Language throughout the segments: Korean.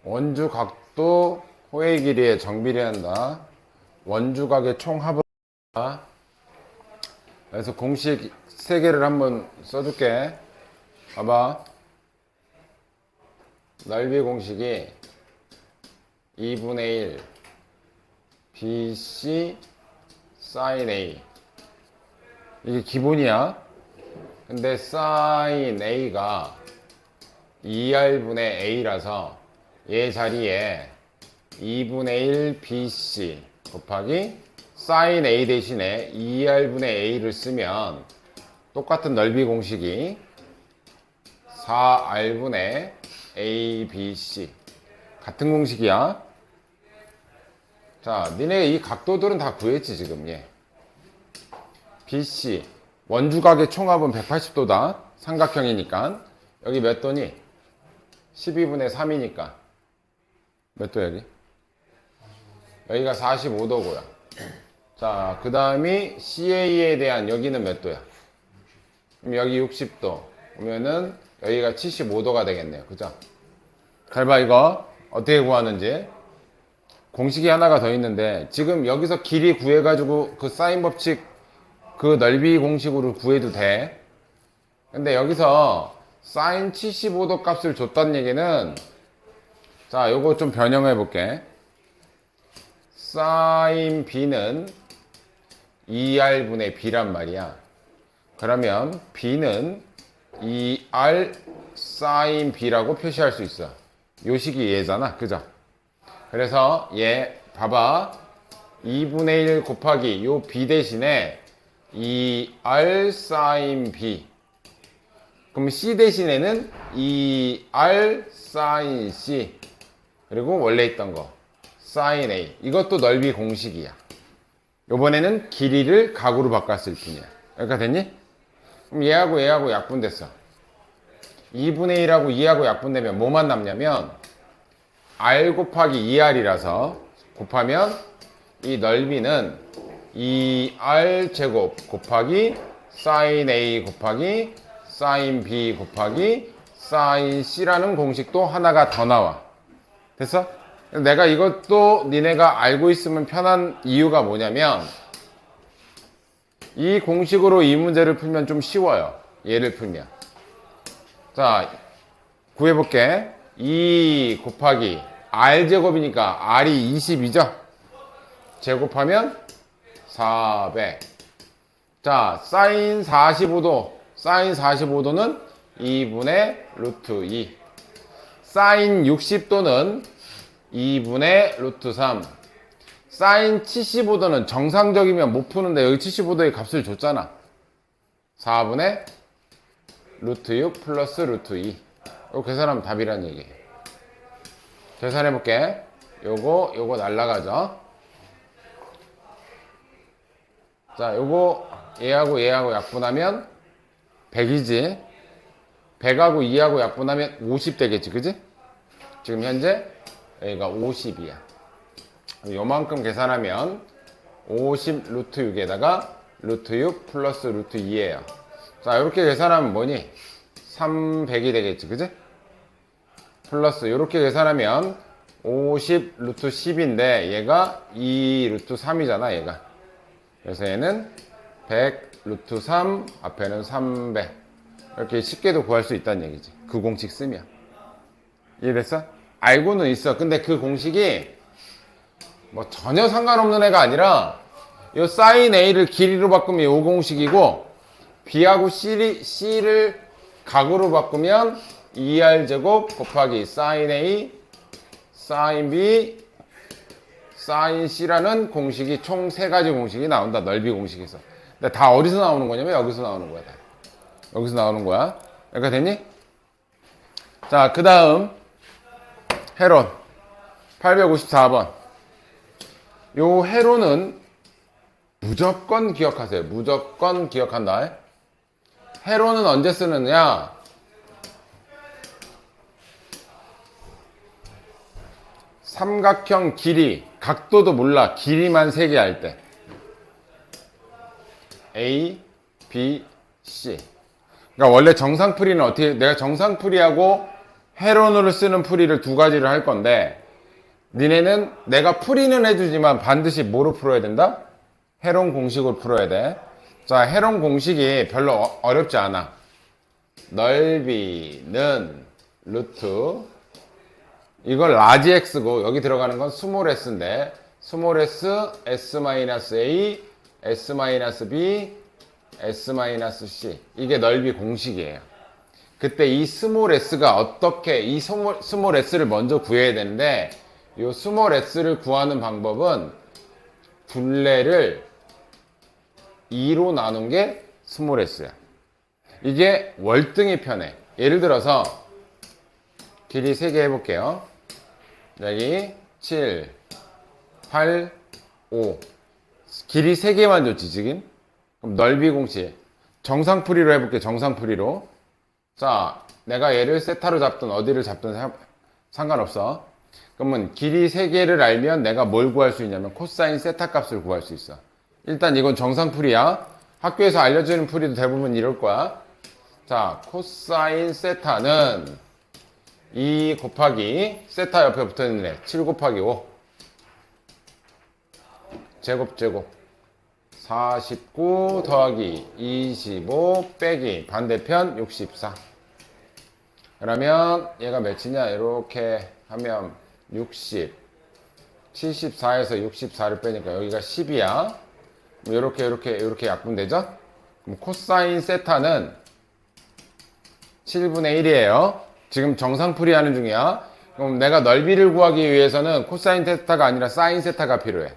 원주 각도 호의 길이에 정비례한다. 원주각의 총합을 한다. 그래서 공식 3개를 한번 써줄게. 봐봐. 넓이 공식이 2분의 1 BC sin A, 이게 기본이야. 근데 sin A가 2R분의 A라서 얘 자리에 2분의 1 BC 곱하기 sin A 대신에 2R분의 A를 쓰면 똑같은 넓이 공식이 4R분의 ABC, 같은 공식이야. 자, 니네 이 각도들은 다 구했지 지금. 얘 BC 원주각의 총합은 180도다 삼각형이니까. 여기 몇 도니? 12분의 3이니까 몇 도? 여기가 45도고요 자, 그 다음이 CA에 대한 여기는 몇 도야? 그럼 여기 60도 그러면은 여기가 75도가 되겠네요. 그죠? 잘 봐. 이거 어떻게 구하는지. 공식이 하나가 더 있는데 지금 여기서 길이 구해가지고 그 사인 법칙 그 넓이 공식으로 구해도 돼. 근데 여기서 사인 75도 값을 줬다는 얘기는, 자, 요거 좀 변형해 볼게. 사인 B는 2R분의 B란 말이야. 그러면 B는 2R 사인 B라고 표시할 수 있어. 요 식이 얘잖아. 그죠? 그래서 얘 봐봐. 2분의 1 곱하기 요 B 대신에 2R 사인 B. 그럼 C 대신에는 2R 사인 C. 그리고 원래 있던 거 사인 A. 이것도 넓이 공식이야. 요번에는 길이를 각으로 바꿨을 뿐이야. 여기까지 됐니? 그럼 얘하고 얘하고 약분됐어. 2분의 1하고 2하고 약분되면 뭐만 남냐면 R 곱하기 2R이라서 곱하면 이 넓이는 2R 제곱 곱하기 sin A 곱하기 sin B 곱하기 sin C라는 공식도 하나가 더 나와. 됐어? 내가 이것도 니네가 알고 있으면 편한 이유가 뭐냐면 이 공식으로 이 문제를 풀면 좀 쉬워요. 얘를 풀면. 자, 구해볼게. 2 곱하기 R제곱이니까 R이 20이죠? 제곱하면 400. 자, 사인 45도. 사인 45도는 2분의 루트 2. 사인 60도는 2분의 루트 3. 사인 75도는 정상적이면 못 푸는데 여기 75도의 값을 줬잖아. 4분의 루트 6 플러스 루트 2. 이거 계산하면 답이란 얘기예요. 계산해볼게. 요거 날라가죠. 자, 요거 얘하고 얘하고 약분하면 100이지. 100하고 2하고 약분하면 50 되겠지. 그지? 지금 현재 여기가 50이야. 요만큼 계산하면 50 루트 6에다가 루트 6 플러스 루트 2예요. 자, 이렇게 계산하면 뭐니? 300이 되겠지. 그지? 플러스 이렇게 계산하면 50 루트 10인데 얘가 2 루트 3이잖아. 얘가. 그래서 얘는 100 루트 3 앞에는 300. 이렇게 쉽게도 구할 수 있다는 얘기지. 그 공식 쓰면. 이해됐어? 알고는 있어. 근데 그 공식이 뭐 전혀 상관없는 애가 아니라 이 sin A를 길이로 바꾸면 이 공식이고 B하고 C를 각으로 바꾸면 2R 제곱 곱하기 sin A, sin B, sin C라는 공식이 총 3가지 공식이 나온다. 넓이 공식에서. 근데 다 어디서 나오는 거냐면 여기서 나오는 거야. 여기서 나오는 거야. 여기가 됐니? 자, 그 다음 해론 854번. 요 해론은 무조건 기억하세요. 무조건 기억한다. 해론은 언제 쓰느냐? 삼각형 길이, 각도도 몰라. 길이만 3개 할 때. A, B, C. 그러니까 원래 정상풀이는 어떻게, 내가 정상풀이하고 헤론으로 쓰는 풀이를 두 가지를 할 건데, 니네는 내가 풀이는 해주지만 반드시 뭐로 풀어야 된다? 헤론 공식으로 풀어야 돼. 자, 헤론 공식이 별로 어렵지 않아. 넓이는 루트, 이걸 라지 x고 여기 들어가는 건 스몰 s인데, 스몰 s, s-a, s-b, s-c, 이게 넓이 공식이에요. 그때 이 스몰 s가 어떻게, 이 스몰 s를 먼저 구해야 되는데, 이 스몰 s를 구하는 방법은 둘레를 2로 나눈 게 스몰 s야. 이게 월등히 편해. 예를 들어서 길이 3개 해볼게요. 여기 7, 8, 5. 길이 3개만 줬지 지금. 그럼 넓이 공식 정상풀이로 해볼게. 정상풀이로. 자, 내가 얘를 세타로 잡든 어디를 잡든 상관없어. 그러면 길이 3개를 알면 내가 뭘 구할 수 있냐면 코사인 세타 값을 구할 수 있어. 일단 이건 정상풀이야. 학교에서 알려주는 풀이도 대부분 이럴 거야. 자, 코사인 세타는 2 곱하기 세타 옆에 붙어있는 애 7 곱하기 5 제곱 49 더하기 25 빼기 반대편 64. 그러면 얘가 몇이냐? 이렇게 하면 60, 74에서 64를 빼니까 여기가 10이야. 이렇게 약분되죠? 그럼 코사인 세타는 7분의 1이에요. 지금 정상풀이 하는 중이야. 그럼 내가 넓이를 구하기 위해서는 코사인 세타가 아니라 사인 세타가 필요해.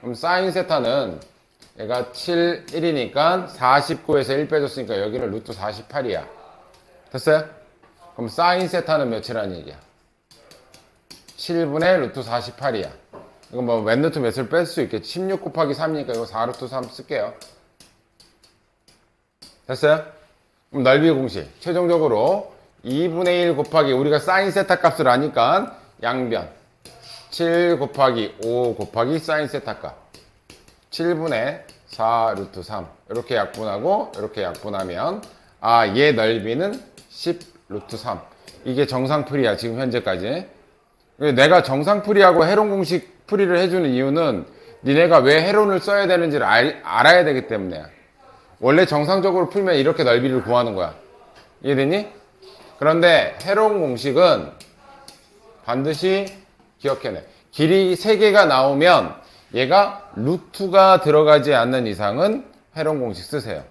그럼 사인 세타는 얘가 7, 1이니까 49에서 1 빼줬으니까 여기는 루트 48이야. 됐어요? 그럼 사인 세타는 몇이라는 얘기야? 7분의 루트 48이야. 이건 뭐 몇 루트 몇을 뺄 수 있겠지. 16 곱하기 3이니까 이거 4루트 3 쓸게요. 됐어요? 그럼 넓이 공식. 최종적으로 2분의 1 곱하기 우리가 사인 세타 값을 아니까 양변 7 곱하기 5 곱하기 사인 세타 값 7분의 4 루트 3 이렇게 약분하고 이렇게 약분하면 얘 넓이는 10 루트 3. 이게 정상풀이야 지금 현재까지. 내가 정상풀이하고 헤론 공식 풀이를 해주는 이유는 니네가 왜 헤론을 써야 되는지를 알아야 되기 때문에. 원래 정상적으로 풀면 이렇게 넓이를 구하는 거야. 이해되니? 그런데 헤론 공식은 반드시 기억해내. 길이 3개가 나오면 얘가 루트가 들어가지 않는 이상은 헤론 공식 쓰세요.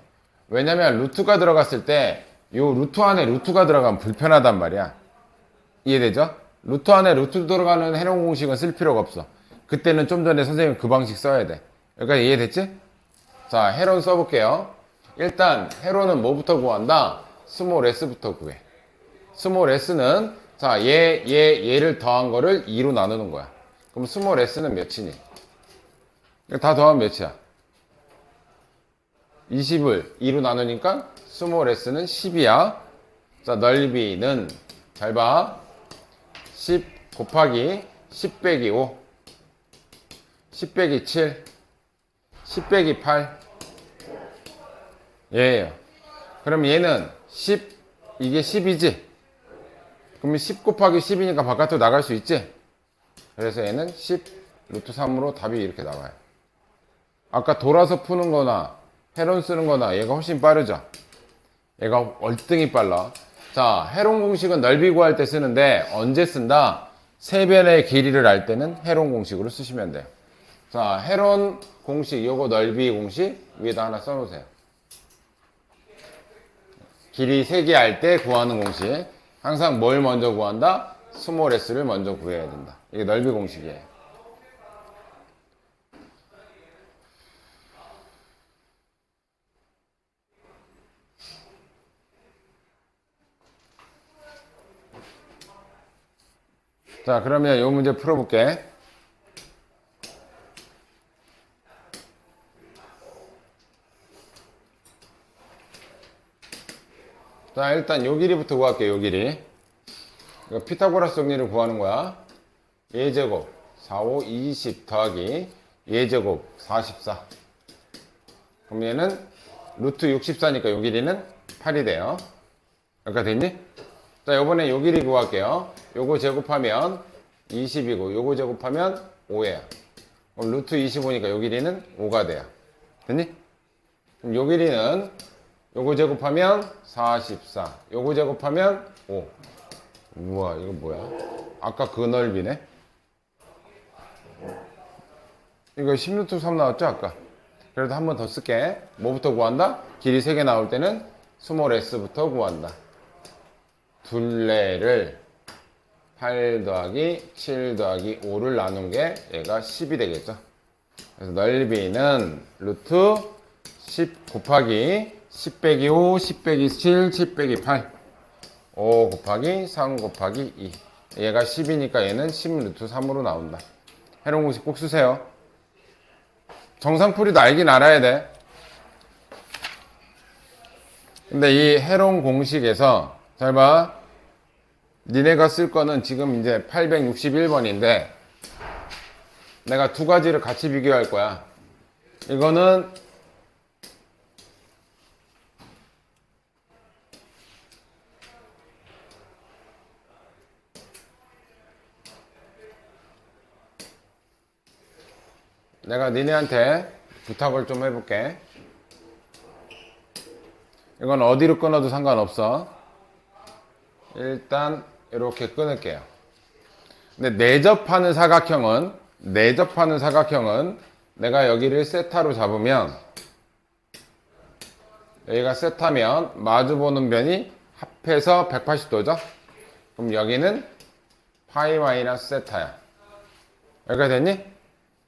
왜냐면 루트가 들어갔을 때 요 루트 안에 루트가 들어가면 불편하단 말이야. 이해되죠? 루트 안에 루트 들어가는 헤론 공식은 쓸 필요가 없어. 그때는 좀 전에 선생님 그 방식 써야 돼. 여기까지 이해됐지? 자, 헤론 써볼게요. 일단 헤론은 뭐부터 구한다? 스몰 s부터 구해. 스몰 s는 자, 얘를 더한 거를 2로 나누는 거야. 그럼 스몰 s는 몇이니? 다 더하면 몇이야? 20을 2로 나누니까 스몰 s는 10이야. 자, 넓이는 잘 봐. 10 곱하기 10 빼기 5 10 빼기 7 10 빼기 8 얘예요. 그럼 얘는 10 이게 10이지? 그러면 10 곱하기 10이니까 바깥으로 나갈 수 있지? 그래서 얘는 10 루트 3으로 답이 이렇게 나와요. 아까 돌아서 푸는 거나 헤론 쓰는 거나 얘가 훨씬 빠르죠? 얘가 월등히 빨라. 자, 헤론 공식은 넓이 구할 때 쓰는데 언제 쓴다? 세변의 길이를 알 때는 헤론 공식으로 쓰시면 돼요. 자, 헤론 공식, 요거 넓이 공식 위에다 하나 써놓으세요. 길이 3개 알 때 구하는 공식. 항상 뭘 먼저 구한다? 스몰 s를 먼저 구해야 된다. 이게 넓이 공식이에요. 자, 그러면 이 문제 풀어볼게. 자, 일단 요 길이부터 구할게. 요 길이. 이거 피타고라스 정리를 구하는 거야. 예제곱 4, 5, 20 더하기 예제곱 44. 그럼 얘는 루트 64니까 요 길이는 8이 돼요. 여기까지 됐니? 자, 요번에 요 길이 구할게요. 요거 제곱하면 20이고 요거 제곱하면 5예요. 그럼 루트 25니까 요 길이는 5가 돼요. 됐니? 그럼 요 길이는 요거 제곱하면 44. 요거 제곱하면 5. 우와, 이거 뭐야? 아까 그 넓이네? 이거 10루트 3 나왔죠, 아까? 그래도 한 번 더 쓸게. 뭐부터 구한다? 길이 3개 나올 때는 스몰 s부터 구한다. 둘레를 8 더하기 7 더하기 5를 나눈 게 얘가 10이 되겠죠. 그래서 넓이는 루트 10 곱하기 10 빼기 5, 10 빼기 7, 10 빼기 8 5 곱하기 3 곱하기 2 얘가 10이니까 얘는 10 루트 3으로 나온다. 해롱 공식 꼭 쓰세요. 정상풀이도 알긴 알아야 돼. 근데 이 해롱 공식에서 잘 봐. 니네가 쓸 거는 지금 이제 861번인데 내가 두 가지를 같이 비교할 거야. 이거는 내가 니네한테 부탁을 좀 해볼게. 이건 어디로 끊어도 상관없어. 일단 이렇게 끊을게요. 근데 내접하는 사각형은 내가 여기를 세타로 잡으면 여기가 세타면 마주보는 변이 합해서 180도죠? 그럼 여기는 파이 마이너스 세타야. 여기가 됐니?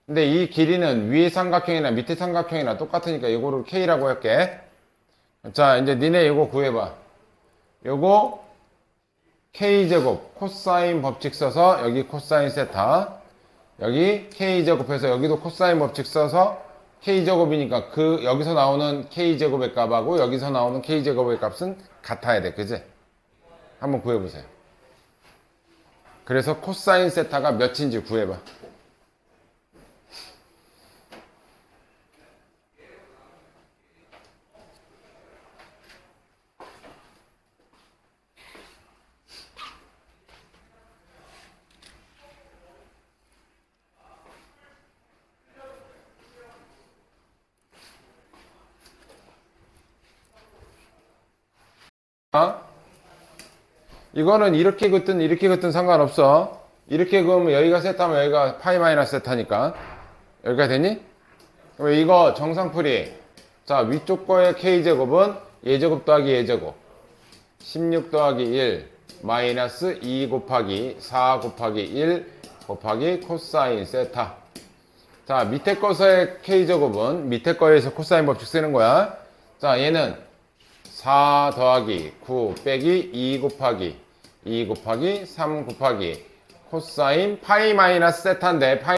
근데 이 길이는 위의 삼각형이나 밑에 삼각형이나 똑같으니까 이거를 K라고 할게. 자, 이제 니네 이거 구해봐. 요거 K제곱 코사인 법칙 써서 여기 코사인 세타, 여기 K제곱해서 여기도 코사인 법칙 써서 K제곱이니까 그 여기서 나오는 K제곱의 값하고 여기서 나오는 K제곱의 값은 같아야 돼. 그지? 한번 구해보세요. 그래서 코사인 세타가 몇인지 구해봐. 이거는 이렇게 긋든 상관없어. 이렇게 그으면 여기가 세타면 여기가 파이 마이너스 세타니까 여기가 되니? 그럼 이거 정상풀이. 자, 위쪽 거의 K제곱은 예제곱 더하기 예제곱 16 더하기 1 마이너스 2 곱하기 4 곱하기 1 곱하기 코사인 세타. 자, 밑에 거서의 K제곱은 밑에 거에서 코사인 법칙 쓰는 거야. 자, 얘는 4 더하기 9 빼기 2 곱하기 3 곱하기 코사인 파이 마이너스 세타인데 파이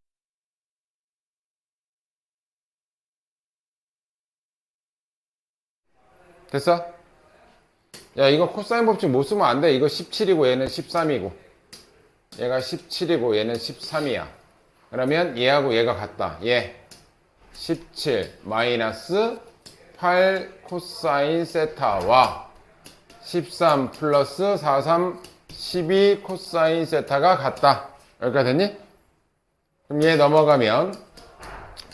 됐어? 야, 이거 코사인 법칙 못 쓰면 안 돼. 이거 17이고 얘는 13이고 얘가 17이고 얘는 13이야. 그러면 얘하고 얘가 같다. 얘 17 마이너스 8 코사인 세타와 13 플러스 43 12 코사인 세타가 같다. 여기까지 됐니? 그럼 얘 넘어가면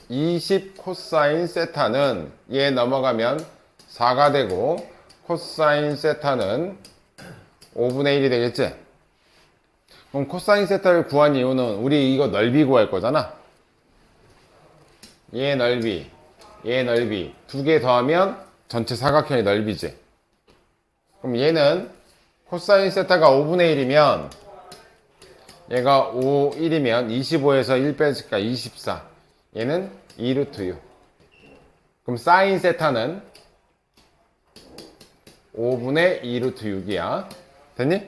20 코사인 세타는 얘 넘어가면 4가 되고 코사인 세타는 5분의 1이 되겠지? 그럼 코사인 세타를 구한 이유는 우리 이거 넓이 구할 거잖아. 얘 넓이 두 개 더하면 전체 사각형의 넓이지. 그럼 얘는 코사인 세타가 5분의 1이면 얘가 5, 1이면 25에서 1 뺐으니까 24. 얘는 2루트 6. 그럼 사인 세타는 5분의 2루트 6이야. 됐니?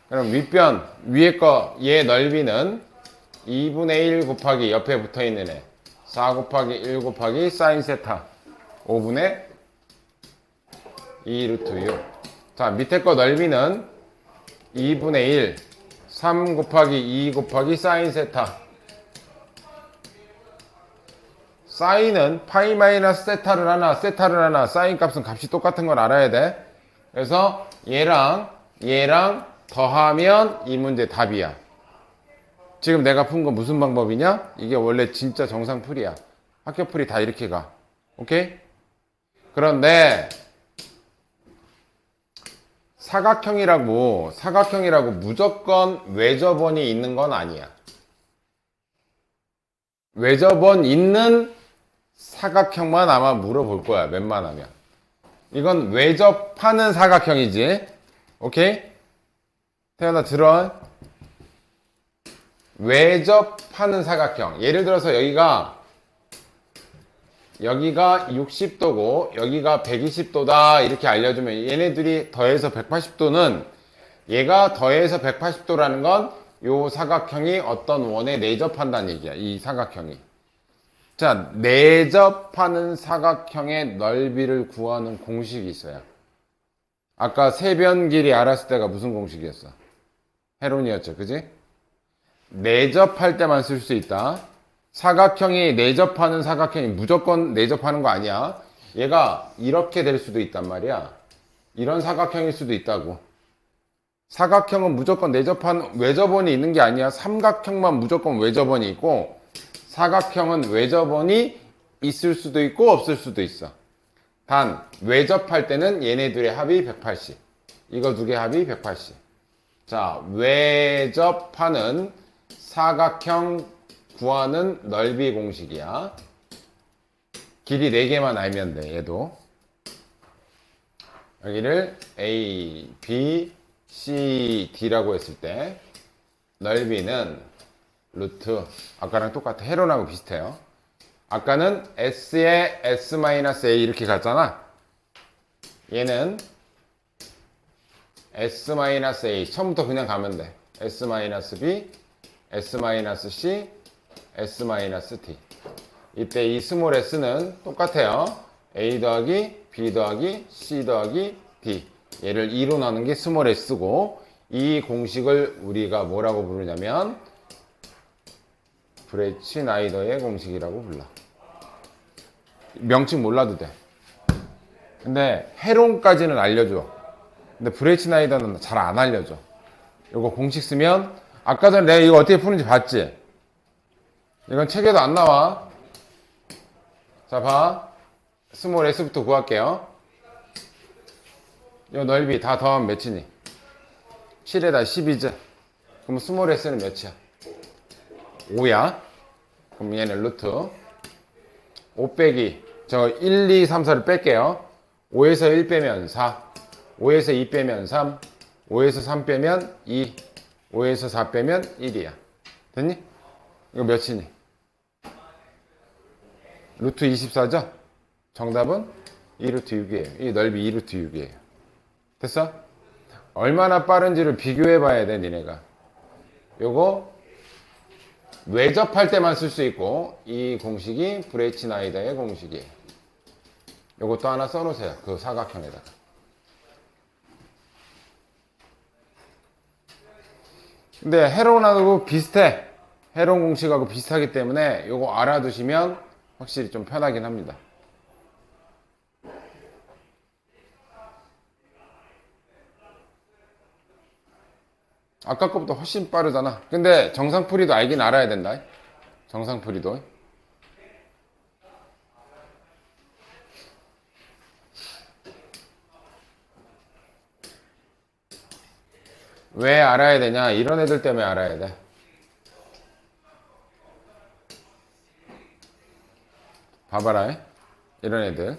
그럼 윗변, 위에 거, 얘 넓이는 2분의 1 곱하기 옆에 붙어 있는 애. 4 곱하기 1 곱하기 사인 세타. 5분의 2루트 6. 자, 밑에 거 넓이는 2분의 1. 3 곱하기 2 곱하기 사인 세타. 사인은 파이 마이너스 세타를 하나, 사인 값은 값이 똑같은 걸 알아야 돼. 그래서 얘랑 얘랑 더하면 이 문제 답이야. 지금 내가 푼 건 무슨 방법이냐? 이게 원래 진짜 정상풀이야. 학교풀이 다 이렇게 가. 오케이? 그런데 사각형이라고 무조건 외접원이 있는 건 아니야. 외접원 있는 사각형만 아마 물어볼 거야. 웬만하면. 이건 외접하는 사각형이지. 오케이? 태연아 들어. 외접하는 사각형. 예를 들어서 여기가 60도고 여기가 120도다 이렇게 알려주면 얘네들이 더해서 180도는 얘가 더해서 180도라는 건 요 사각형이 어떤 원에 내접한다는 얘기야. 이 사각형이. 자, 내접하는 사각형의 넓이를 구하는 공식이 있어요. 아까 세변 길이 알았을 때가 무슨 공식이었어? 헤론이었죠. 그지? 내접할 때만 쓸 수 있다. 사각형이 내접하는 사각형이 무조건 내접하는 거 아니야. 얘가 이렇게 될 수도 있단 말이야. 이런 사각형일 수도 있다고. 사각형은 무조건 외접원이 있는 게 아니야. 삼각형만 무조건 외접원이 있고 사각형은 외접원이 있을 수도 있고 없을 수도 있어. 단 외접할 때는 얘네들의 합이 180. 이거 두 개 합이 180. 자, 외접하는 사각형 구하는 넓이 공식이야. 길이 4개만 알면 돼. 얘도 여기를 A, B, C, D라고 했을 때 넓이는 루트, 아까랑 똑같아. 헤론하고 비슷해요. 아까는 S에 S-A 이렇게 갔잖아. 얘는 S-A 처음부터 그냥 가면 돼. S-B, S-C, S-T. 이때 이 스몰 s는 똑같아요. A 더하기 B 더하기 C 더하기 D. 얘를 2로 나눈 게 스몰 s고 이 공식을 우리가 뭐라고 부르냐면 브레치나이더의 공식이라고 불러. 명칭 몰라도 돼. 근데 헤론까지는 알려줘. 근데 브레치나이더는 잘 안 알려줘. 이거 공식 쓰면 아까 전에 내가 이거 어떻게 푸는지 봤지? 이건 책에도 안 나와. 자, 봐. 스몰 s부터 구할게요. 이 넓이 다 더하면 몇이니? 7에다 12죠. 그럼 스몰 s는 몇이야? 5야. 그럼 얘는 루트 5 빼기 저 1, 2, 3, 4를 뺄게요. 5에서 1 빼면 4, 5에서 2 빼면 3, 5에서 3 빼면 2, 5에서 4 빼면 1이야. 됐니? 이거 몇이니? 루트 24죠? 정답은 2루트 6이에요. 이 넓이 2루트 6이에요. 됐어? 얼마나 빠른지를 비교해 봐야 돼, 니네가. 요거 외접할 때만 쓸 수 있고 이 공식이 브레치나이더의 공식이에요. 요것도 하나 써놓으세요. 그 사각형에다가. 근데 헤론하고 비슷해. 헤론 공식하고 비슷하기 때문에 요거 알아두시면 확실히 좀 편하긴 합니다. 아까 것보다 훨씬 빠르잖아. 근데 정상풀이도 알긴 알아야 된다. 정상풀이도. 왜 알아야 되냐? 이런 애들 때문에 알아야 돼. 봐봐라. 이런 애들.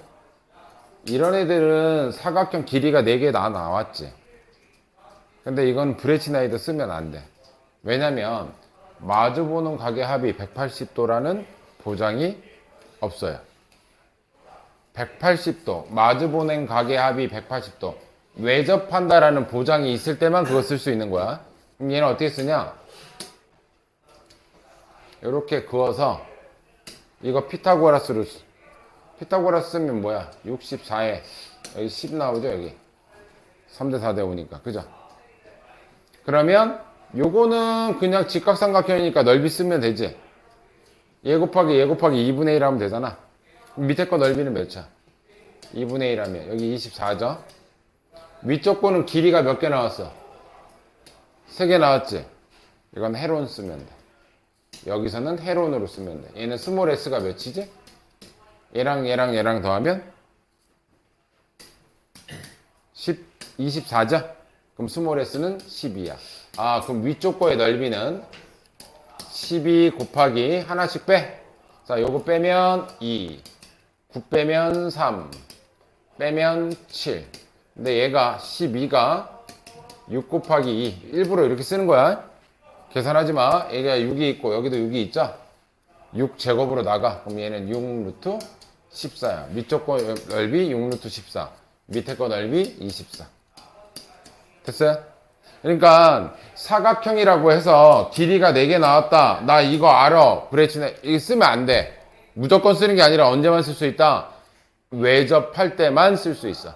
이런 애들은 사각형 길이가 4개 다 나왔지. 근데 이건 브레치나이더 쓰면 안 돼. 왜냐면 마주보는 각의 합이 180도라는 보장이 없어요. 180도, 마주보는 각의 합이 180도. 외접한다라는 보장이 있을 때만 그거 쓸 수 있는 거야. 그럼 얘는 어떻게 쓰냐? 이렇게 그어서 이거 피타고라스 쓰면 뭐야? 64에 여기 10 나오죠, 여기. 3대 4대 5니까. 그죠? 그러면 요거는 그냥 직각삼각형이니까 넓이 쓰면 되지. 얘 곱하기 2분의 1 하면 되잖아. 밑에 거 넓이는 몇이야? 2분의 1 하면 여기 24죠. 위쪽 거는 길이가 몇 개 나왔어? 3개 나왔지? 이건 헤론 쓰면 돼. 여기서는 헤론으로 쓰면 돼. 얘는 스몰 s가 몇이지? 얘랑 더하면 24죠? 그럼 스몰 s는 12야. 아, 그럼 위쪽 거의 넓이는 12 곱하기 하나씩 빼. 자, 요거 빼면 2, 9 빼면 3, 빼면 7. 근데 얘가 12가 6 곱하기 2. 일부러 이렇게 쓰는 거야. 계산하지 마. 얘가 6이 있고 여기도 6이 있죠? 6 제곱으로 나가. 그럼 얘는 6 루트 14야. 위쪽 거 넓이 6 루트 14. 밑에 거 넓이 24. 됐어요? 그러니까 사각형이라고 해서 길이가 4개 나왔다. 나 이거 알아. 브레이치네. 이거 쓰면 안 돼. 무조건 쓰는 게 아니라 언제만 쓸 수 있다? 외접할 때만 쓸 수 있어.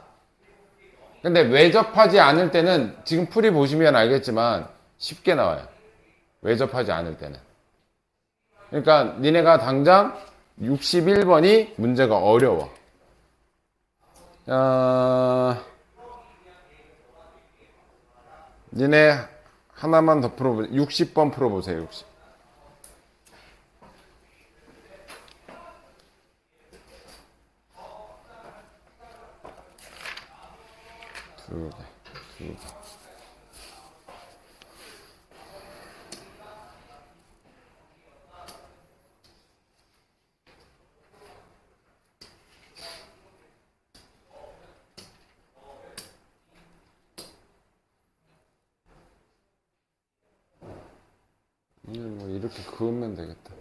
근데 외접하지 않을 때는 지금 풀이 보시면 알겠지만 쉽게 나와요. 외접하지 않을 때는. 그러니까 니네가 당장 61번이 문제가 어려워. 니네 하나만 더 풀어보세요. 60번 풀어보세요. 60. 두 개. 뭐 이렇게 그으면 되겠다.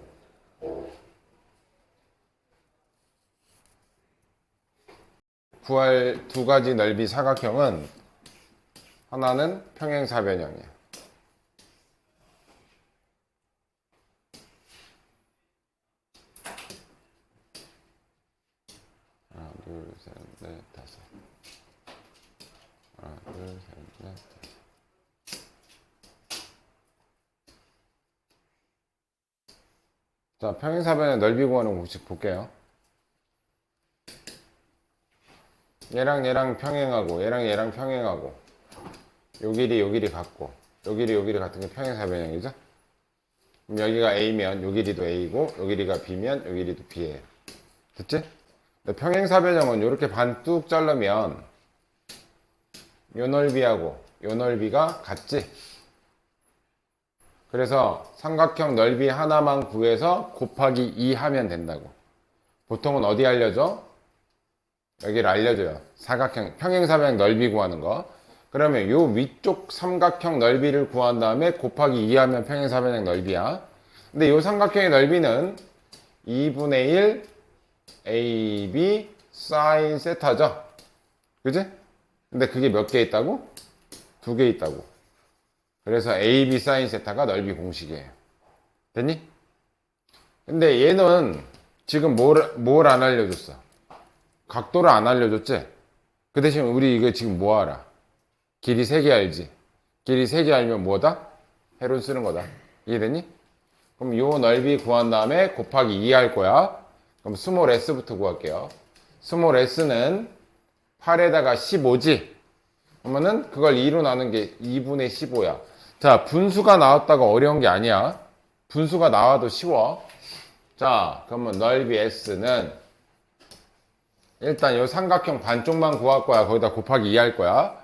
구할 두 가지 넓이 사각형은 하나는 평행사변형이야. 하나, 둘, 셋, 넷, 다섯. 하나, 둘, 셋, 넷, 다섯. 자, 평행사변의 넓이 구하는 공식 볼게요. 얘랑 평행하고 얘랑 평행하고 요 길이 같고 요 길이 같은 게 평행사변형이죠. 그럼 여기가 A면 요 길이도 A고 요 길이가 B면 요 길이도 B예요. 됐지? 평행사변형은 요렇게 반 뚝 자르면 요 넓이하고 요 넓이가 같지? 그래서 삼각형 넓이 하나만 구해서 곱하기 2 하면 된다고. 보통은 어디 알려줘? 여기를 알려줘요. 사각형, 평행사변형 넓이 구하는 거. 그러면 요 위쪽 삼각형 넓이를 구한 다음에 곱하기 2 하면 평행사변형 넓이야. 근데 요 삼각형의 넓이는 2분의 1 AB 사인 세타죠. 그지? 근데 그게 몇 개 있다고? 2개 있다고. 그래서 AB 사인 세타가 넓이 공식이에요. 됐니? 근데 얘는 지금 뭘 안 알려줬어? 각도를 안 알려줬지? 그 대신 우리 이거 지금 뭐 알아? 길이 3개 알지? 길이 3개 알면 뭐다? 헤론 쓰는 거다. 이해됐니? 그럼 요 넓이 구한 다음에 곱하기 2 할 거야. 그럼 스몰 s부터 구할게요. 스몰 s는 8에다가 15지? 그러면은 그걸 2로 나눈 게 2분의 15야. 자, 분수가 나왔다가 어려운 게 아니야. 분수가 나와도 쉬워. 자, 그러면 넓이 s는 일단 요 삼각형 반쪽만 구할 거야. 거기다 곱하기 2 할 거야.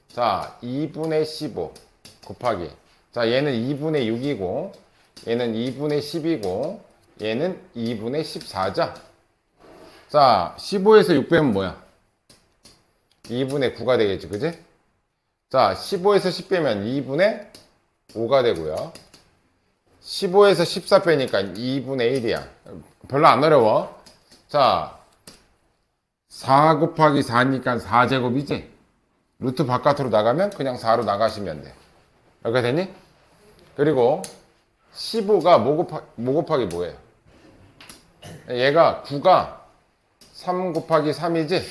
자, 2분의 15 곱하기. 자, 얘는 2분의 6이고, 얘는 2분의 10이고, 얘는 2분의 14죠? 자, 15에서 6 빼면 뭐야? 2분의 9가 되겠지, 그지? 자, 15에서 10 빼면 2분의 5가 되고요. 15에서 14 빼니까 2분의 1이야. 별로 안 어려워. 자, 4 곱하기 4니까 4제곱이지? 루트 바깥으로 나가면 그냥 4로 나가시면 돼. 이렇게 되니? 그리고 15가 뭐 곱하기 뭐예요? 얘가 9가 3 곱하기 3이지?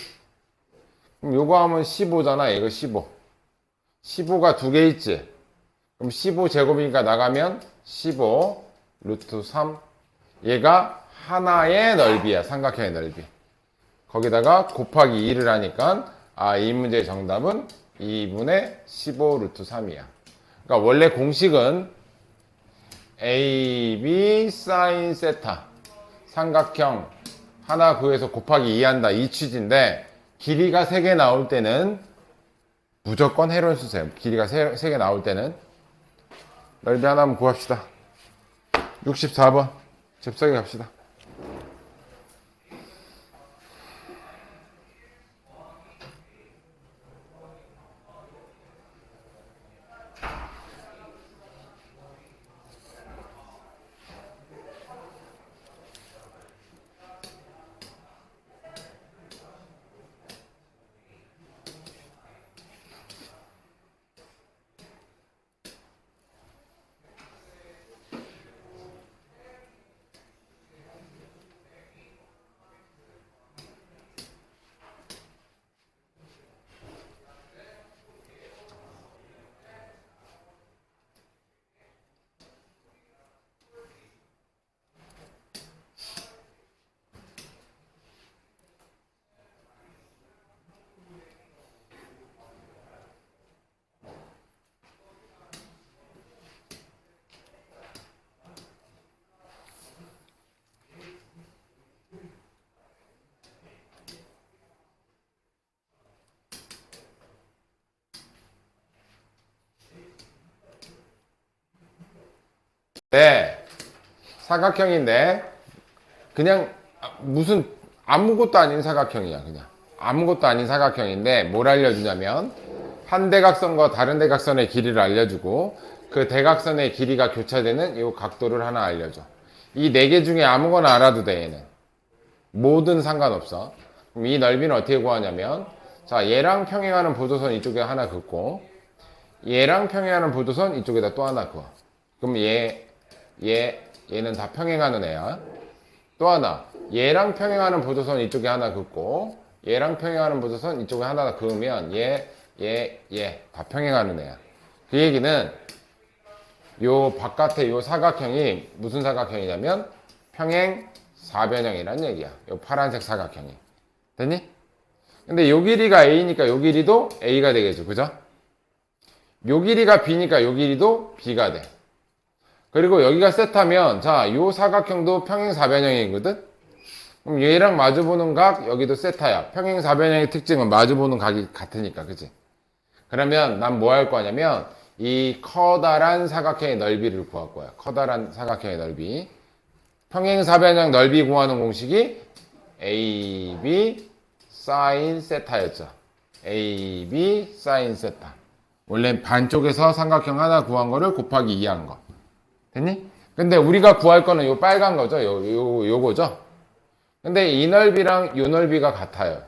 그럼 요거 하면 15잖아. 이거 15. 15가 2개 있지? 그럼 15제곱이니까 나가면 15 루트 3. 얘가 하나의 넓이야. 삼각형의 넓이. 거기다가 곱하기 2를 하니까 이 문제의 정답은 2분의 15 루트 3이야. 그러니까 원래 공식은 AB 사인 세타 삼각형 하나 구해서 곱하기 2한다 이 취지인데 길이가 3개 나올 때는 무조건 해론 쓰세요. 길이가 3개 나올 때는 넓이 하나 한번 구합시다. 64번 잽싸게 갑시다. 네, 사각형인데 그냥 무슨 아무것도 아닌 사각형이야. 그냥 아무것도 아닌 사각형인데 뭘 알려주냐면 한 대각선과 다른 대각선의 길이를 알려주고 그 대각선의 길이가 교차되는 이 각도를 하나 알려줘. 이 네 개 중에 아무거나 알아도 돼. 얘는 뭐든 상관없어. 그럼 이 넓이는 어떻게 구하냐면 자, 얘랑 평행하는 보조선 이쪽에 하나 긋고 얘랑 평행하는 보조선 이쪽에다 또 하나 그어. 그럼 얘는 다 평행하는 애야. 또 하나, 얘랑 평행하는 보조선 이쪽에 하나 긋고, 얘랑 평행하는 보조선 이쪽에 하나 그으면 얘 다 평행하는 애야. 그 얘기는 요 바깥에 요 사각형이 무슨 사각형이냐면 평행 사변형이란 얘기야. 요 파란색 사각형이. 됐니? 근데 요 길이가 A니까 요 길이도 A가 되겠죠. 그죠? 요 길이가 B니까 요 길이도 B가 돼. 그리고 여기가 세타면 자, 요 사각형도 평행사변형이거든? 그럼 얘랑 마주보는 각 여기도 세타야. 평행사변형의 특징은 마주보는 각이 같으니까, 그치? 그러면 난 뭐 할 거냐면 이 커다란 사각형의 넓이를 구할 거야. 커다란 사각형의 넓이. 평행사변형 넓이 구하는 공식이 AB 사인 세타였죠. AB 사인 세타. 원래 반쪽에서 삼각형 하나 구한 거를 곱하기 2한 거. 됐니? 근데 우리가 구할 거는 요 빨간 거죠. 요거죠. 근데 이 넓이랑 요 넓이가 같아요.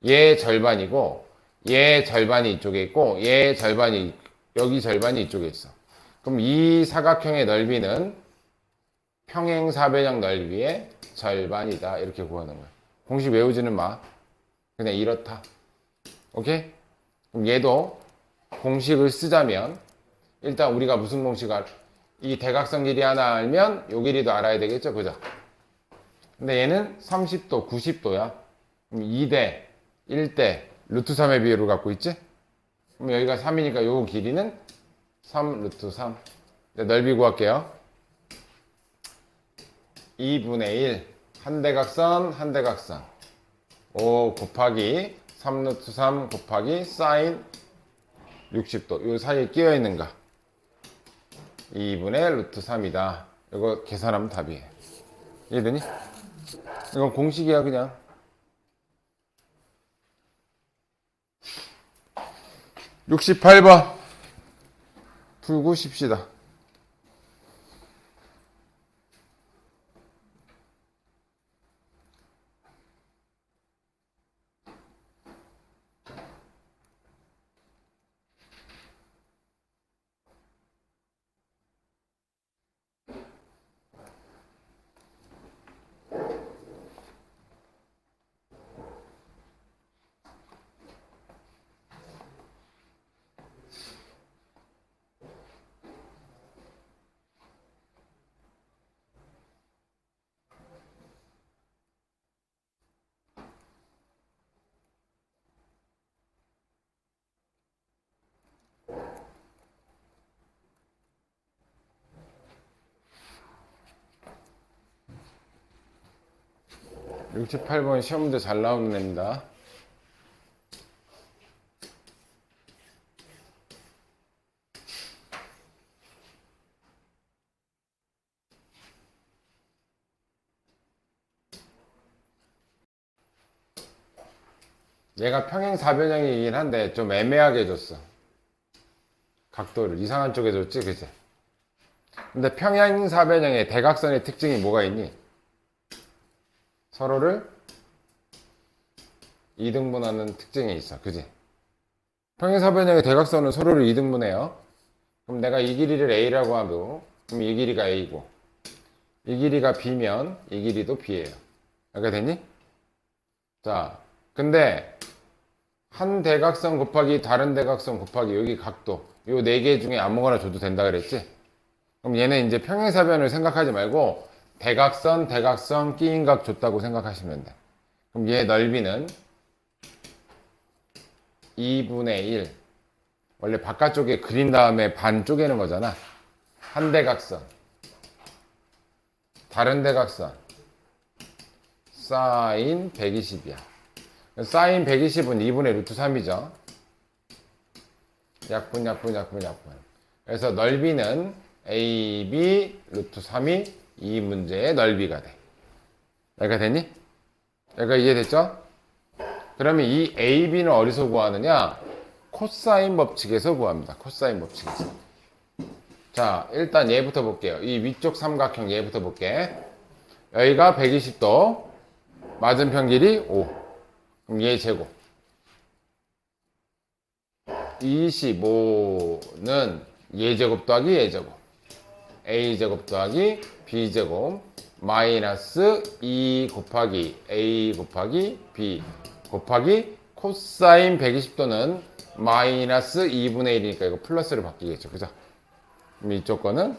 얘 절반이고, 얘 절반이 이쪽에 있고, 얘 절반이, 여기 절반이 이쪽에 있어. 그럼 이 사각형의 넓이는 평행사변형 넓이의 절반이다. 이렇게 구하는 거야. 공식 외우지는 마. 그냥 이렇다. 오케이? 그럼 얘도 공식을 쓰자면, 일단 우리가 무슨 공식을 이 대각선 길이 하나 알면 요 길이도 알아야 되겠죠. 그죠? 근데 얘는 30도, 90도야. 그럼 2대, 1대, 루트 3의 비율을 갖고 있지? 그럼 여기가 3이니까 요 길이는 3 루트 3. 넓이 구할게요. 2분의 1. 한 대각선, 한 대각선. 5 곱하기 3 루트 3 곱하기 사인 60도. 요 사이에 끼어 있는가? 2분의 루트 3이다. 이거 계산하면 답이에요. 이해되니? 이건 공식이야, 그냥. 68번. 풀고 쉽시다. 68번 시험 문제 잘 나오는 애입니다. 얘가 평행사변형이긴 한데 좀 애매하게 줬어. 각도를 이상한 쪽에 줬지, 그치? 근데 평행사변형의 대각선의 특징이 뭐가 있니? 서로를 이등분하는 특징이 있어, 그치? 평행사변형의 대각선은 서로를 이등분해요. 그럼 내가 이 길이를 A라고 하고, 그럼 이 길이가 A고, 이 길이가 B면 이 길이도 B예요. 이렇게 됐니? 자, 근데 한 대각선 곱하기 다른 대각선 곱하기 여기 각도 요 네 개 중에 아무거나 줘도 된다 그랬지? 그럼 얘는 이제 평행사변을 생각하지 말고 대각선, 대각선, 끼인각 줬다고 생각하시면 돼. 그럼 얘 넓이는 2분의 1. 원래 바깥쪽에 그린 다음에 반 쪼개는 거잖아. 한 대각선, 다른 대각선, 사인 120이야. 사인 120은 2분의 루트 3이죠. 약분. 그래서 넓이는 AB 루트 3이 이 문제의 넓이가 돼. 여기가 됐니? 여기가 이해됐죠? 그러면 이 AB는 어디서 구하느냐? 코사인 법칙에서 구합니다. 코사인 법칙에서. 자, 일단 얘부터 볼게요. 이 위쪽 삼각형 얘부터 볼게. 여기가 120도, 맞은편 길이 5. 그럼 얘 제곱. 25는 얘제곱 더하기 얘제곱. A제곱 더하기 B제곱. 마이너스 2 곱하기 A 곱하기 B 곱하기 코사인 120도는 마이너스 2분의 1이니까 이거 플러스로 바뀌겠죠. 그죠? 그럼 이쪽 거는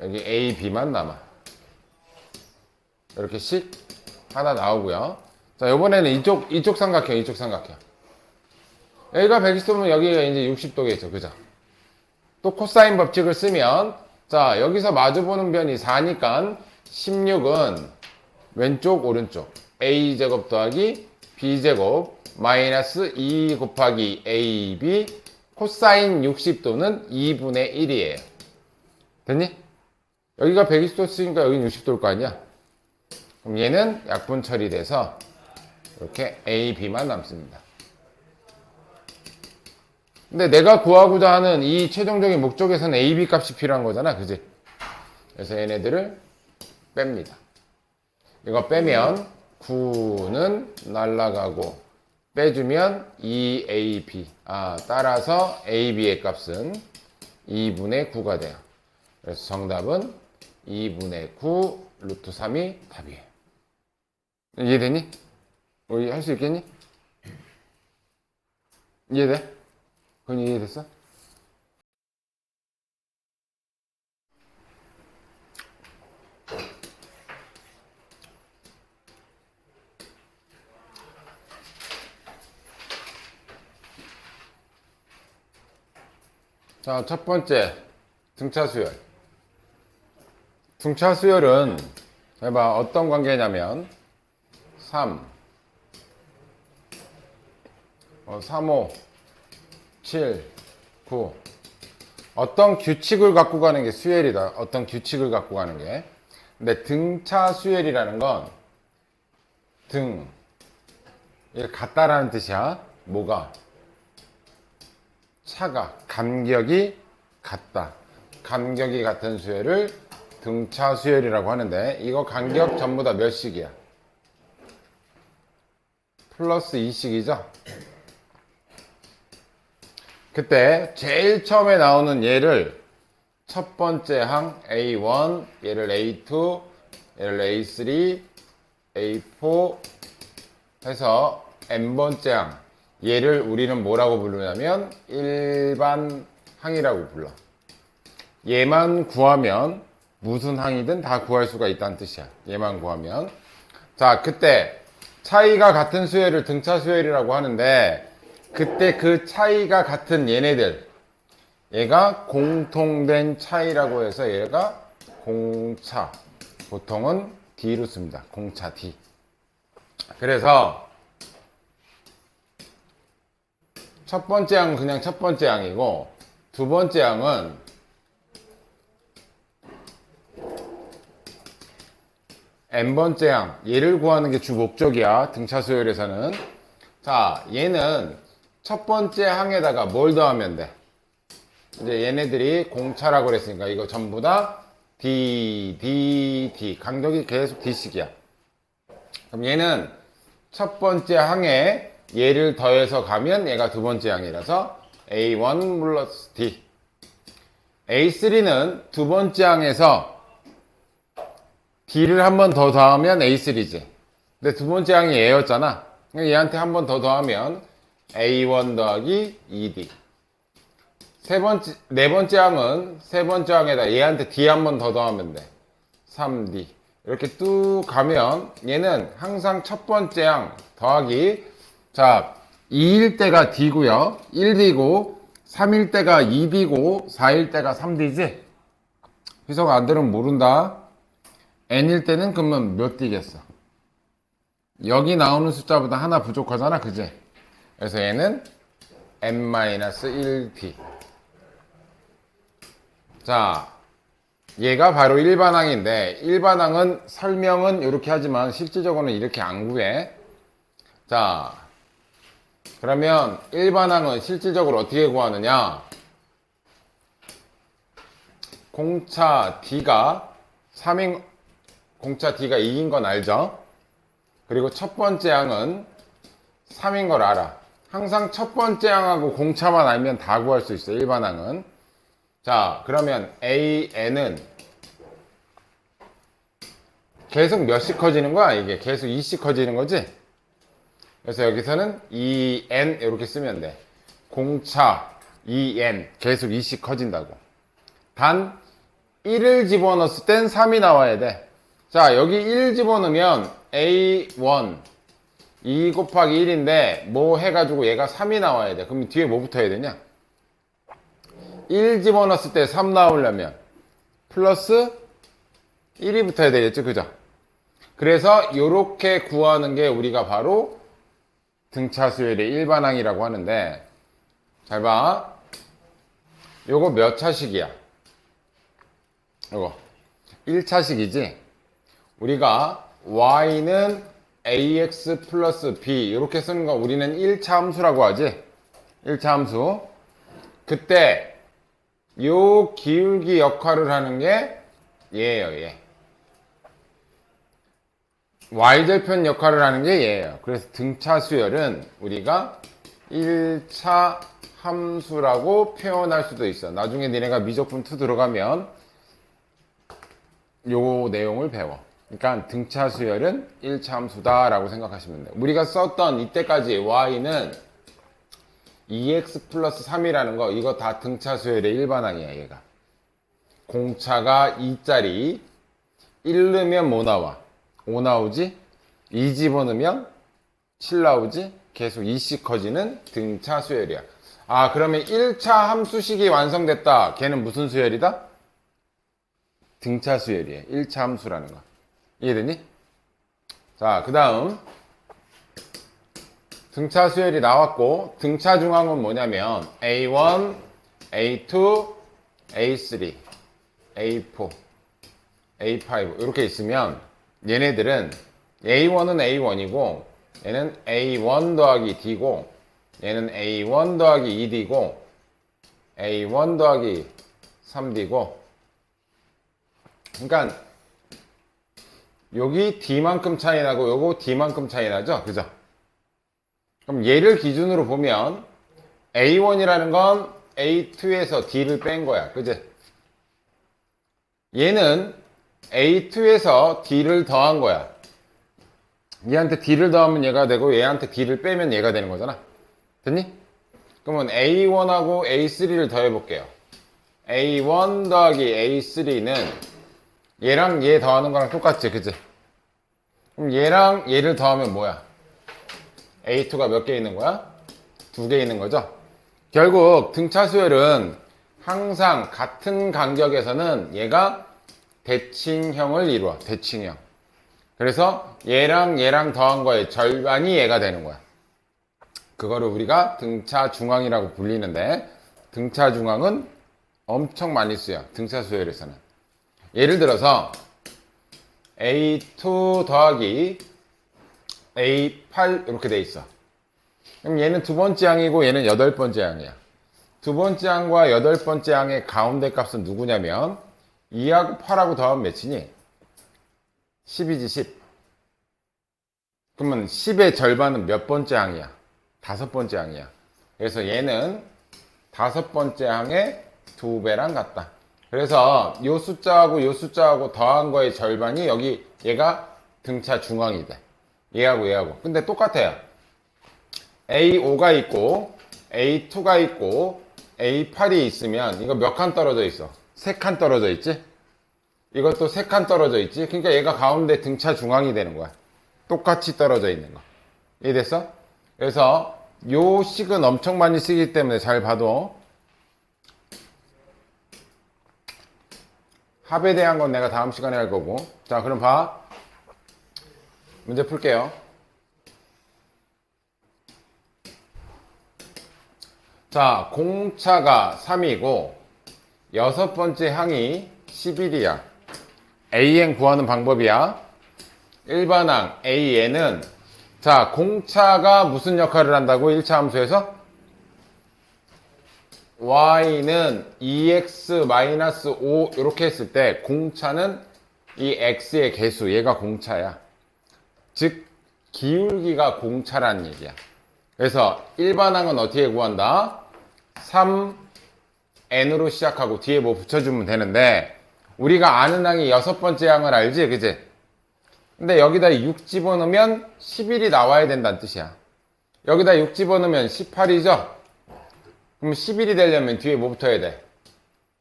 여기 A, B만 남아. 이렇게 씩 하나 나오고요. 자, 요번에는 이쪽 삼각형, 이쪽 삼각형. 여기가 120도면 여기가 이제 60도겠죠. 그죠? 또 코사인 법칙을 쓰면, 자, 여기서 마주보는 변이 4니까 16은 왼쪽, 오른쪽. A제곱 더하기 B제곱 마이너스 2 곱하기 AB 코사인 60도는 2분의 1이에요. 됐니? 여기가 120도 쓰니까 여기는 60도일 거 아니야? 그럼 얘는 약분 처리돼서 이렇게 A, B만 남습니다. 근데 내가 구하고자 하는 이 최종적인 목적에서는 A, B 값이 필요한 거잖아. 그지? 그래서 얘네들을 뺍니다. 이거 빼면 9는 날라가고 빼주면 2AB. 따라서 AB의 값은 2분의 9가 돼요. 그래서 정답은 2분의 9 루트 3이 답이에요. 이해되니? 우리 할 수 있겠니? 이해돼? 그건 이해됐어? 자, 첫 번째 등차 수열. 등차 수열은 해봐 어떤 관계냐면 3, 5, 7, 9 어떤 규칙을 갖고 가는 게 수열이다. 어떤 규칙을 갖고 가는 게. 근데 등차 수열이라는 건 등 이게 같다라는 뜻이야. 뭐가? 차가 간격이 같다. 간격이 같은 수열을 등차 수열이라고 하는데 이거 간격 전부 다 몇 식이야? 플러스 2식이죠? 그때 제일 처음에 나오는 얘를 첫 번째 항 A1, 얘를 A2, 얘를 A3, A4 해서 n번째 항 얘를 우리는 뭐라고 부르냐면 일반 항이라고 불러. 얘만 구하면 무슨 항이든 다 구할 수가 있다는 뜻이야. 얘만 구하면. 자, 그때 차이가 같은 수열을 등차 수열이라고 하는데 그때 그 차이가 같은 얘네들 얘가 공통된 차이라고 해서 얘가 공차 보통은 D로 씁니다. 공차 D. 그래서 첫 번째 항은 그냥 첫 번째 항이고, 두 번째 항은 n번째 항, 얘를 구하는 게 주 목적이야. 등차 수열에서는. 자, 얘는 첫 번째 항에다가 뭘 더하면 돼? 이제 얘네들이 공차라고 그랬으니까 이거 전부 다 D, D, D. 간격이 계속 D씩이야. 그럼 얘는 첫 번째 항에 얘를 더해서 가면 얘가 두 번째 항이라서 A1 플러스 D. A3는 두 번째 항에서 D를 한 번 더 더하면 A3지. 근데 두 번째 항이 얘였잖아. 얘한테 한 번 더 더하면 A1 더하기 2D. 네 번째 항은 세 번째 항에다 얘한테 D 한 번 더 더하면 돼. 3D. 이렇게 뚝 가면 얘는 항상 첫 번째 항 더하기, 자, 2일 때가 D고요. 1D고, 3일 때가 2D고, 4일 때가 3D지? 희석 안 들으면 모른다. N일 때는 그러면 몇 D겠어? 여기 나오는 숫자보다 하나 부족하잖아, 그지? 그래서 얘는 N-1D. 자, 얘가 바로 일반항인데, 일반항은 설명은 이렇게 하지만 실질적으로는 이렇게 안 구해. 자, 그러면 일반항은 실질적으로 어떻게 구하느냐? 공차 D가 3인, 공차 D가 2인 건 알죠? 그리고 첫 번째 항은 3인 걸 알아. 항상 첫 번째 항하고 공차만 알면 다 구할 수 있어, 일반항은. 자, 그러면 AN은 계속 몇씩 커지는 거야? 이게 계속 2씩 커지는 거지? 그래서 여기서는 2n 이렇게 쓰면 돼. 공차 2n 계속 2씩 커진다고. 단 1을 집어넣었을 땐 3이 나와야 돼. 자, 여기 1 집어넣으면 A1 2 곱하기 1인데 뭐 해가지고 얘가 3이 나와야 돼. 그럼 뒤에 뭐 붙어야 되냐? 1 집어넣었을 때 3 나오려면 플러스 1이 붙어야 되겠죠, 그죠? 그래서 이렇게 구하는 게 우리가 바로 등차 수열의 일반항이라고 하는데, 잘 봐. 요거 몇 차식이야? 요거 1차식이지? 우리가 y는 ax 플러스 b 이렇게 쓰는 거 우리는 1차 함수라고 하지? 1차 함수. 그때 요 기울기 역할을 하는 게 얘예요, 얘. y절편 역할을 하는 게 얘예요. 그래서 등차 수열은 우리가 1차 함수라고 표현할 수도 있어. 나중에 니네가 미적분 2 들어가면 요 내용을 배워. 그러니까 등차 수열은 1차 함수다 라고 생각하시면 돼요. 우리가 썼던 이때까지 y는 2x 플러스 3이라는 거, 이거 다 등차 수열의 일반항이야, 얘가. 공차가 2짜리 1 넣으면 뭐 나와? 5 나오지? 2 집어넣으면 7 나오지? 계속 2씩 커지는 등차 수열이야. 아, 그러면 1차 함수식이 완성됐다. 걔는 무슨 수열이다? 등차 수열이에요. 1차 함수라는 거. 이해되니? 자, 그 다음 등차 수열이 나왔고, 등차 중항은 뭐냐면 A1, A2, A3, A4, A5 이렇게 있으면 얘네들은 A1은 A1이고 얘는 A1 더하기 D고 얘는 A1 더하기 2D고 A1 더하기 3D고, 그러니까 여기 D만큼 차이 나고 요거 D만큼 차이 나죠? 그죠? 그럼 얘를 기준으로 보면 A1이라는 건 A2에서 D를 뺀 거야. 그지? 얘는 A2에서 D를 더한 거야. 얘한테 D를 더하면 얘가 되고 얘한테 D를 빼면 얘가 되는 거잖아. 됐니? 그러면 A1하고 A3를 더해 볼게요. A1 더하기 A3는 얘랑 얘 더하는 거랑 똑같지, 그치? 그럼 얘랑 얘를 더하면 뭐야? A2가 몇 개 있는 거야? 2개 있는 거죠? 결국 등차 수열은 항상 같은 간격에서는 얘가 대칭형을 이루어. 대칭형. 그래서 얘랑 얘랑 더한 거의 절반이 얘가 되는 거야. 그거를 우리가 등차 중앙이라고 불리는데, 등차 중앙은 엄청 많이 쓰여. 등차 수열에서는. 예를 들어서 A2 더하기 A8 이렇게 돼 있어. 그럼 얘는 두 번째 항이고 얘는 여덟 번째 항이야. 두 번째 항과 여덟 번째 항의 가운데 값은 누구냐면 2하고 8하고 더하면 몇이니? 10이지 10. 그러면 10의 절반은 몇 번째 항이야? 다섯 번째 항이야. 그래서 얘는 다섯 번째 항의 두 배랑 같다. 그래서 요 숫자하고 요 숫자하고 더한 거의 절반이 여기 얘가 등차 중앙이 돼. 얘하고 얘하고. 근데 똑같아요. A5가 있고 A2가 있고 A8이 있으면 이거 몇 칸 떨어져 있어? 세 칸 떨어져 있지? 이것도 세 칸 떨어져 있지? 그러니까 얘가 가운데 등차 중앙이 되는 거야. 똑같이 떨어져 있는 거. 이해됐어? 그래서 요 식은 엄청 많이 쓰기 때문에 잘 봐도 합에 대한 건 내가 다음 시간에 할 거고. 자, 그럼 봐. 문제 풀게요. 자, 공차가 3이고 여섯 번째 항이 11이야. AN 구하는 방법이야. 일반항 AN은 자, 공차가 무슨 역할을 한다고? 1차 함수에서? y는 2x-5 이렇게 했을 때 공차는 이 x의 개수, 얘가 공차야. 즉 기울기가 공차라는 얘기야. 그래서 일반항은 어떻게 구한다? 3n으로 시작하고 뒤에 뭐 붙여주면 되는데 우리가 아는 항이 여섯 번째 항을 알지? 그치? 근데 여기다 6 집어넣으면 11이 나와야 된다는 뜻이야. 여기다 6 집어넣으면 18이죠? 그럼 11이 되려면 뒤에 뭐 붙어야 돼?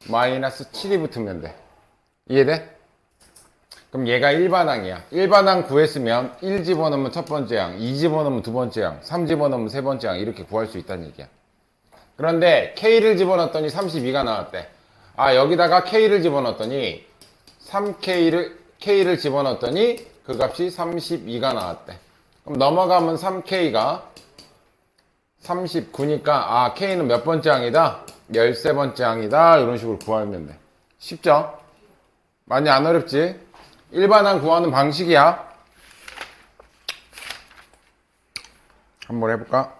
마이너스 7이 붙으면 돼. 이해돼? 그럼 얘가 일반항이야. 일반항 구했으면 1 집어넣으면 첫 번째 항, 2 집어넣으면 두 번째 항, 3 집어넣으면 세 번째 항 이렇게 구할 수 있다는 얘기야. 그런데 K를 집어넣었더니 32가 나왔대. 아, 여기다가 K를 집어넣었더니 K를 집어넣었더니 그 값이 32가 나왔대. 그럼 넘어가면 3K가 39니까 아, K는 몇 번째 항이다? 13번째 항이다. 이런 식으로 구하면 돼. 쉽죠? 많이 안 어렵지? 일반항 구하는 방식이야. 한번 해볼까?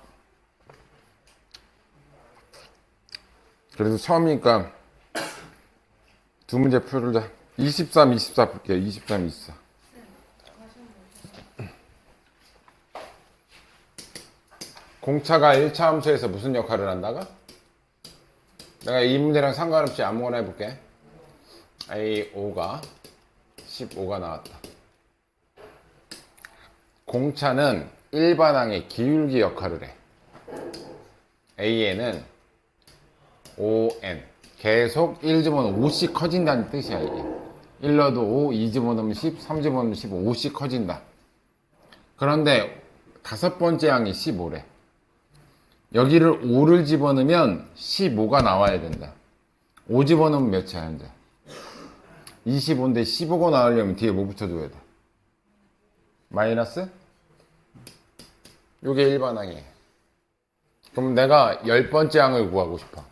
그래도 처음이니까 두 문제 풀자. 23, 24 볼게요. 23, 24. 공차가 1차 함수에서 무슨 역할을 한다가? 내가 이 문제랑 상관없이 아무거나 해볼게. A5가 15가 나왔다. 공차는 일반항의 기울기 역할을 해. AN은 ON. 계속 1 집어넣으면 5씩 커진다는 뜻이야, 이게. 1 넣어도 5, 2 집어넣으면 10, 3 집어넣으면 15, 5씩 커진다. 그런데 다섯 번째 항이 15래. 여기를 5를 집어넣으면 15가 나와야 된다. 5 집어넣으면 몇이야, 현재? 25인데 15가 나오려면 뒤에 뭐 붙여줘야 돼? 마이너스? 요게 일반항이에요. 그럼 내가 10번째 항을 구하고 싶어.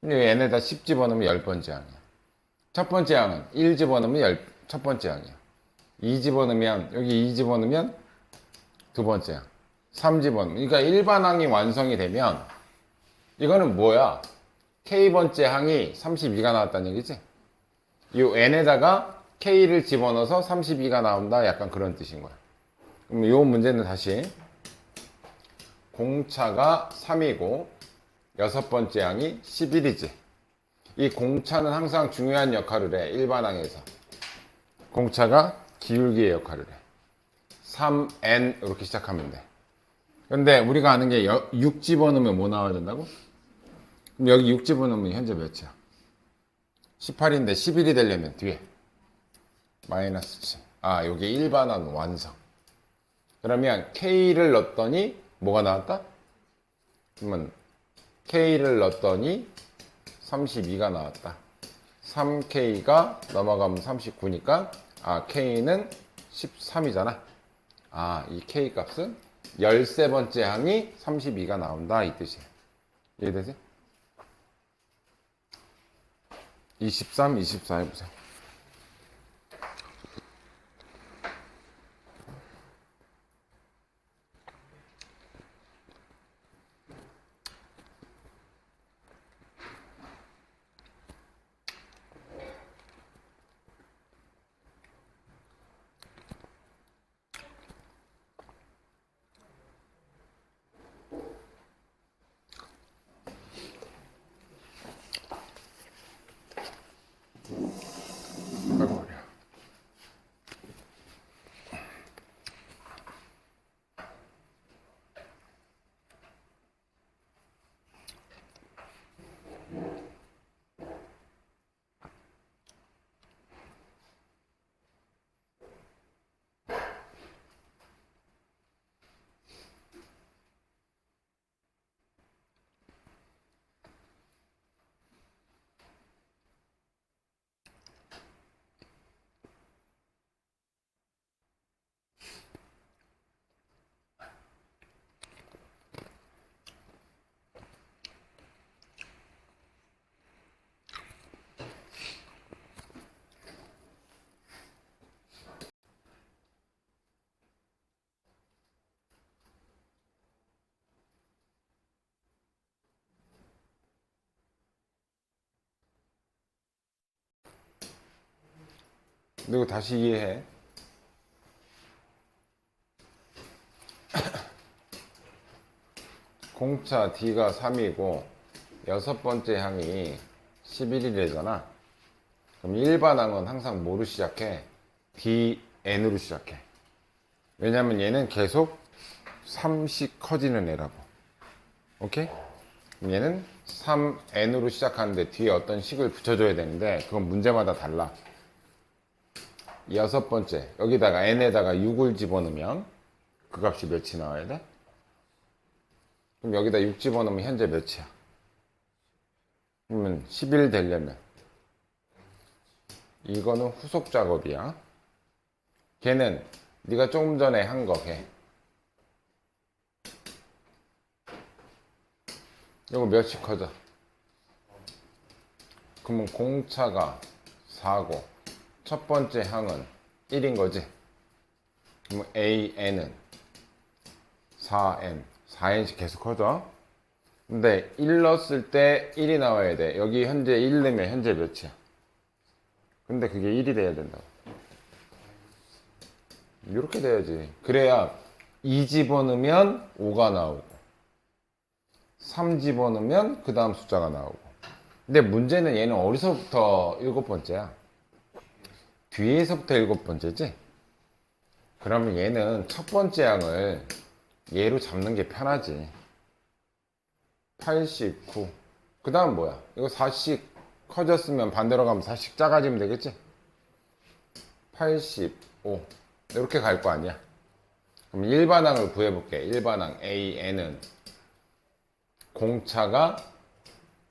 얘네다 10 집어넣으면 10번째 항이야. 첫 번째 항은 1 집어넣으면 첫 번째 항이야. 2 집어넣으면, 여기 2 집어넣으면 두 번째 항. 3 집어넣으면. 그러니까 일반항이 완성이 되면, 이거는 뭐야? K번째 항이 32가 나왔다는 얘기지? 이 n에다가 K를 집어넣어서 32가 나온다. 약간 그런 뜻인 거야. 그럼 이 문제는 다시. 공차가 3이고, 여섯 번째 항이 11이지. 이 공차는 항상 중요한 역할을 해. 일반항에서. 공차가 기울기의 역할을 해. 3n 이렇게 시작하면 돼. 근데 우리가 아는 게 6 집어넣으면 뭐 나와야 된다고? 그럼 여기 6 집어넣으면 현재 몇이야? 18인데 11이 되려면 뒤에 마이너스 7. 아, 여기 일반항 완성. 그러면 K를 넣었더니 뭐가 나왔다? 그러면 K를 넣었더니 32가 나왔다. 3K가 넘어가면 39니까 아, K는 13이잖아. 아, 이 K 값은 13번째 항이 32가 나온다 이 뜻이야. 이해되지? 23, 24 해보세요. 아이고 머리야. 그리고 다시 이해해. 공차 D가 3이고 여섯 번째 항이 11이래잖아. 그럼 일반항은 항상 뭐로 시작해? DN으로 시작해. 왜냐면 얘는 계속 3씩 커지는 애라고. 오케이? 그럼 얘는 3N으로 시작하는데 뒤에 어떤 식을 붙여줘야 되는데 그건 문제마다 달라. 여섯 번째 여기다가 n에다가 6을 집어넣으면 그 값이 몇이 나와야 돼? 그럼 여기다 6 집어넣으면 현재 몇이야? 그러면 11 되려면 이거는 후속 작업이야. 걔는 네가 조금 전에 한 거 해. 이거 몇씩 커져? 그러면 공차가 4고 첫 번째 항은 1인 거지. 그럼 AN은 4N, 4N씩 계속 커져. 근데 1 넣었을 때 1이 나와야 돼. 여기 현재 1 넣으면 현재 몇이야? 근데 그게 1이 돼야 된다고. 이렇게 돼야지. 그래야 2 집어넣으면 5가 나오고 3 집어넣으면 그 다음 숫자가 나오고. 근데 문제는 얘는 어디서부터 일곱 번째야? 뒤에서부터 일곱 번째지? 그러면 얘는 첫 번째 항을 얘로 잡는 게 편하지. 89. 그 다음 뭐야? 이거 4씩 커졌으면 반대로 가면 4씩 작아지면 되겠지? 85. 이렇게 갈 거 아니야? 그럼 일반항을 구해볼게. 일반항 AN은 공차가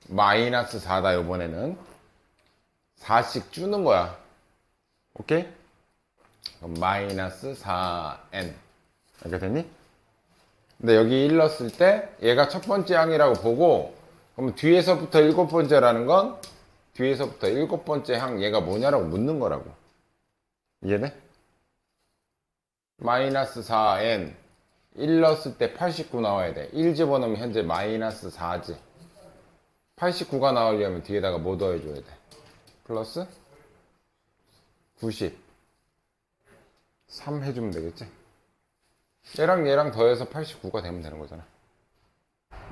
마이너스 4다. 요번에는 4씩 주는 거야. 오케이? 그럼 마이너스 4n 이렇게 됐니? 근데 여기 1 넣었을 때 얘가 첫 번째 항이라고 보고, 그럼 뒤에서부터 일곱 번째라는 건 뒤에서부터 일곱 번째 항 얘가 뭐냐라고 묻는 거라고. 이해돼? 마이너스 4n 1 넣었을 때 89 나와야 돼. 1 집어넣으면 현재 마이너스 4지. 89가 나오려면 뒤에다가 뭐 더해줘야 돼? 플러스 90 3 해주면 되겠지? 얘랑 얘랑 더해서 89가 되면 되는 거잖아.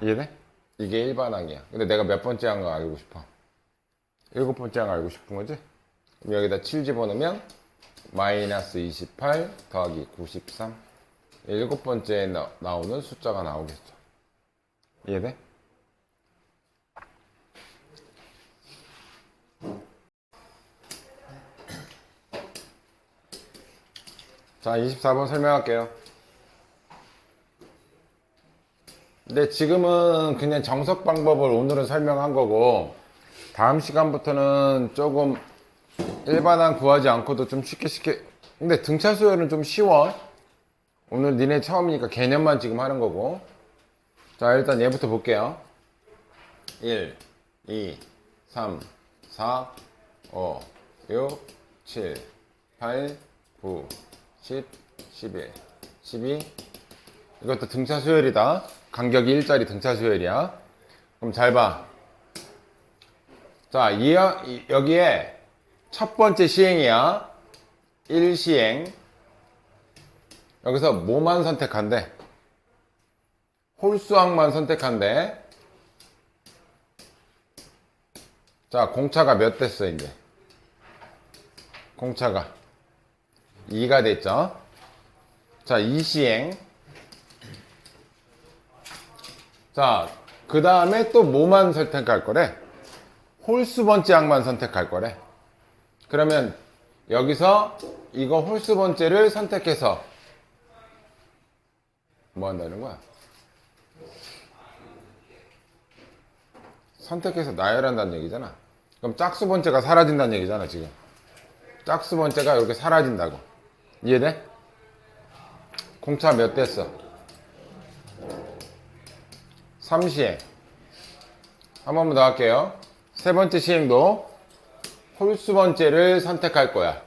이해돼? 이게 일반항이야. 근데 내가 몇 번째 항을 알고 싶어? 일곱 번째 항 알고 싶은 거지? 그럼 여기다 7 집어넣으면 마이너스 28 더하기 93 일곱 번째에 나오는 숫자가 나오겠죠. 이해돼? 자, 24번 설명할게요. 근데 지금은 그냥 정석 방법을 오늘은 설명한 거고, 다음 시간부터는 조금 일반항 구하지 않고도 좀 쉽게 근데 등차 수열은 좀 쉬워. 오늘 니네 처음이니까 개념만 지금 하는 거고. 자, 일단 얘부터 볼게요. 1, 2, 3, 4, 5, 6, 7, 8, 9, 10, 11, 12. 이것도 등차 수열이다. 간격이 1짜리 등차 수열이야. 그럼 잘 봐. 자, 여기에 첫 번째 시행이야. 1시행. 여기서 뭐만 선택한대? 홀수항만 선택한대. 자, 공차가 몇 됐어, 이제? 공차가 2가 됐죠? 자, 2시행. 자, 그 다음에 또 뭐만 선택할 거래? 홀수 번째 항만 선택할 거래. 그러면 여기서 이거 홀수 번째를 선택해서 뭐 한다는 거야? 선택해서 나열한다는 얘기잖아. 그럼 짝수 번째가 사라진다는 얘기잖아, 지금. 짝수 번째가 이렇게 사라진다고. 이해돼? 공차 몇 됐어? 3시행. 한 번만 더 할게요. 세 번째 시행도 홀수 번째를 선택할 거야.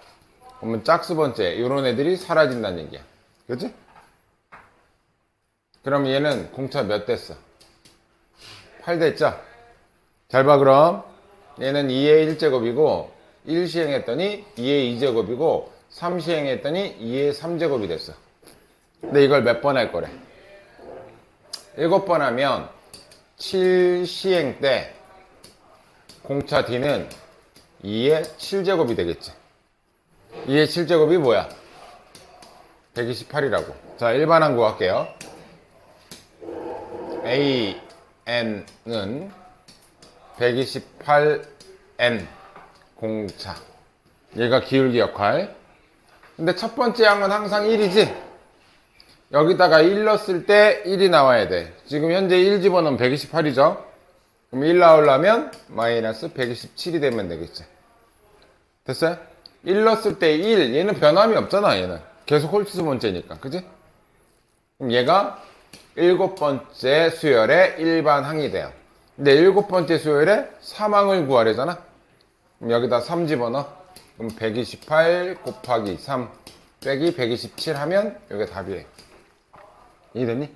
그러면 짝수 번째, 이런 애들이 사라진다는 얘기야. 그치? 그럼 얘는 공차 몇 됐어? 8 됐죠? 잘 봐, 그럼. 얘는 2의 1제곱이고, 1시행 했더니 2의 2제곱이고, 3시행 했더니 2의 3제곱이 됐어. 근데 이걸 몇 번 할 거래? 7번 하면 7시행 때 공차 D는 2의 7제곱이 되겠지. 2의 7제곱이 뭐야? 128이라고. 자, 일반항구 할게요. AN은 128N 공차. 얘가 기울기 역할. 근데 첫 번째 항은 항상 1이지? 여기다가 1 넣었을 때 1이 나와야 돼. 지금 현재 1 집어넣으면 128이죠? 그럼 1 나오려면 마이너스 127이 되면 되겠지. 됐어요? 1 넣었을 때 1. 얘는 변함이 없잖아, 얘는. 계속 홀수 번째니까. 그지? 그럼 얘가 7번째 수열의 일반 항이 돼요. 근데 7번째 수열의 3항을 구하려잖아? 그럼 여기다 3 집어넣어. 그럼 128 곱하기 3 빼기 127 하면 이게 답이에요. 이해됐니?